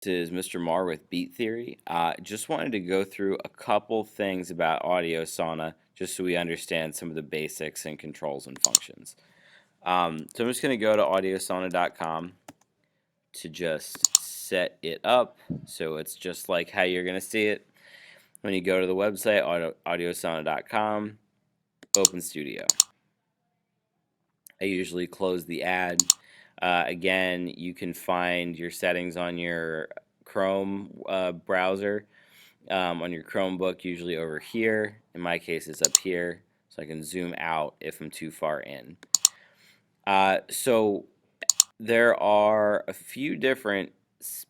This is Mr. Marr with Beat Theory. Just wanted to go through a couple things about Audiosauna just so we understand some of the basics and controls and functions. So I'm just going to go to audiosauna.com to just set it up so it's just like how you're going to see it. When you go to the website, audiosauna.com, open Studio. I usually close the ad. Again, you can find your settings on your Chrome browser, on your Chromebook, usually over here. In my case, it's up here, so I can zoom out if I'm too far in. So there are a few different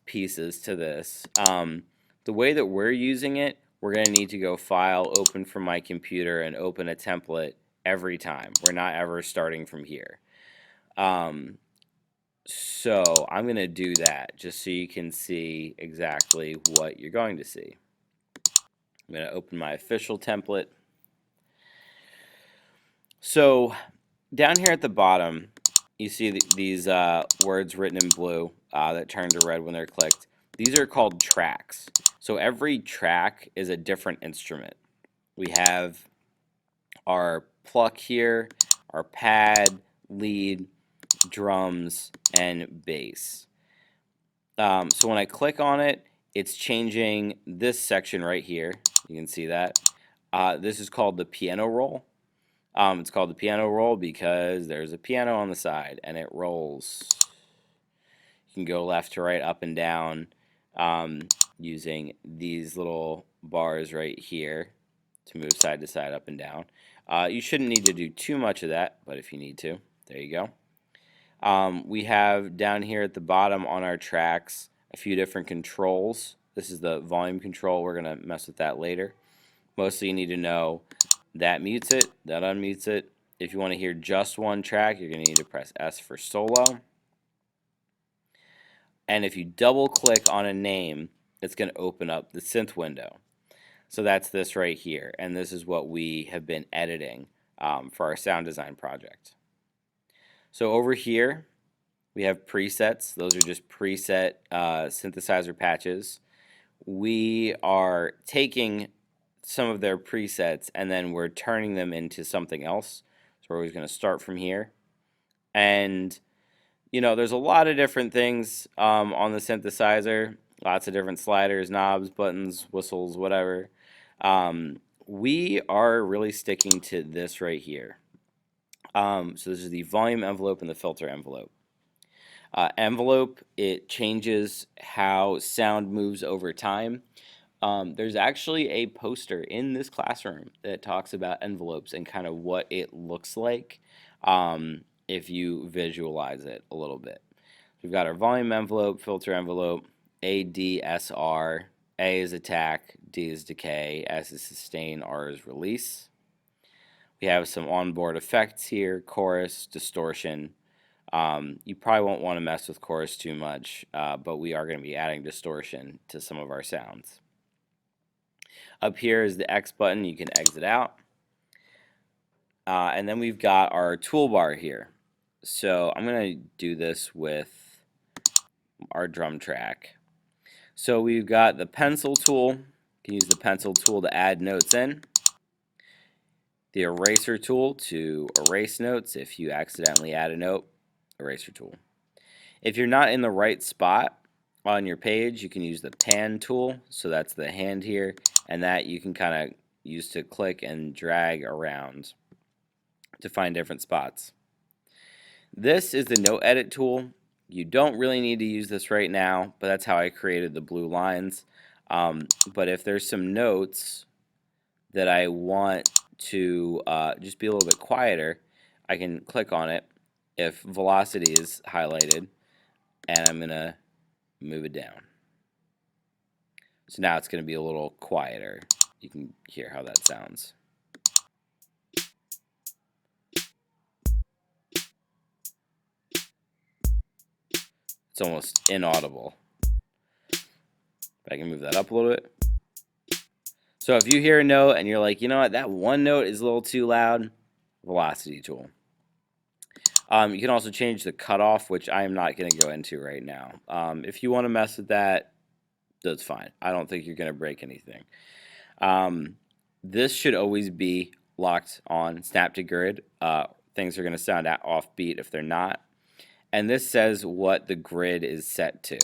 pieces to this. The way that we're using it, we're going to need to go File, Open from my computer, and open a template every time. We're not ever starting from here. So I'm going to do that just so you can see exactly what you're going to see. I'm going to open my official template. So down here at the bottom, you see these words written in blue that turn to red when they're clicked. These are called tracks. So every track is a different instrument. We have our pluck here, our pad, lead, drums, and bass. So when I click on it, it's changing this section right here. You can see that. This is called the piano roll. It's called the piano roll because there's a piano on the side and it rolls. You can go left to right, up and down, using these little bars right here to move side to side, up and down. You shouldn't need to do too much of that, but if you need to, there you go. We have down here at the bottom on our tracks a few different controls. This is the volume control. We're going to mess with that later. Mostly you need to know that mutes it, that unmutes it. If you want to hear just one track, you're going to need to press S for solo. And if you double click on a name, it's going to open up the synth window. So that's this right here. And this is what we have been editing for our sound design project. So over here, we have presets. Those are just preset synthesizer patches. We are taking some of their presets and then we're turning them into something else. So we're always going to start from here. And, you know, there's a lot of different things on the synthesizer. Lots of different sliders, knobs, buttons, whistles, whatever. We are really sticking to this right here. So this is the volume envelope and the filter envelope. Envelope, it changes how sound moves over time. There's actually a poster in this classroom that talks about envelopes and kind of what it looks like if you visualize it a little bit. We've got our volume envelope, filter envelope, A, D, S, R. A is attack, D is decay, S is sustain, R is release. We have some onboard effects here, chorus, distortion. You probably won't want to mess with chorus too much, but we are going to be adding distortion to some of our sounds. Up here is the X button. You can exit out. And then we've got our toolbar here. So I'm going to do this with our drum track. So we've got the pencil tool. You can use the pencil tool to add notes in. The eraser tool to erase notes if you accidentally add a note. Eraser tool. If you're not in the right spot on your page, you can use the pan tool. So that's the hand here. And that you can kind of use to click and drag around to find different spots. This is the note edit tool. You don't really need to use this right now, but that's how I created the blue lines. But if there's some notes that I want to just be a little bit quieter, I can click on it if velocity is highlighted, and I'm going to move it down. So now it's going to be a little quieter. You can hear how that sounds. It's almost inaudible. But I can move that up a little bit. So if you hear a note and you're like, you know what, that one note is a little too loud, velocity tool. You can also change the cutoff, which I am not going to go into right now. If you want to mess with that, That's fine. I don't think you're going to break anything. This should always be locked on snap to grid. Things are going to sound offbeat if they're not. And this says what the grid is set to.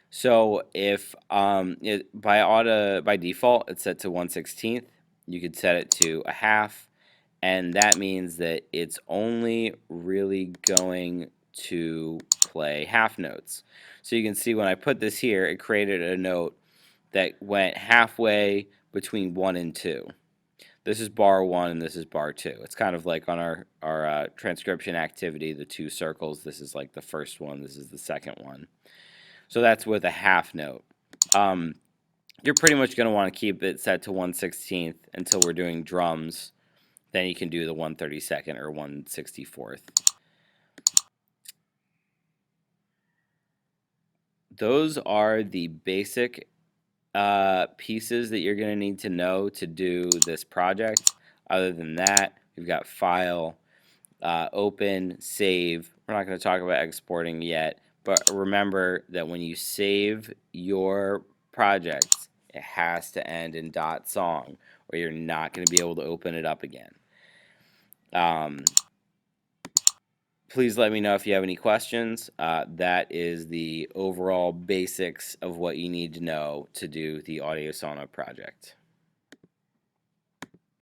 So if by default it's set to 1/16th, you could set it to a half, and that means that it's only really going to play half notes. So you can see when I put this here, it created a note that went halfway between 1 and 2. This is bar 1 and this is bar 2. It's kind of like on our transcription activity, the two circles. This is like the first one, this is the second one. So that's with a half note. You're pretty much going to want to keep it set to 1/16th until we're doing drums. Then you can do the 1/32 or 1/64. Those are the basic pieces that you're going to need to know to do this project. Other than that, we've got file, open, save. We're not going to talk about exporting yet, but remember that when you save your project, it has to end in .song, or you're not going to be able to open it up again. Please let me know if you have any questions. That is the overall basics of what you need to know to do the Audiosauna project.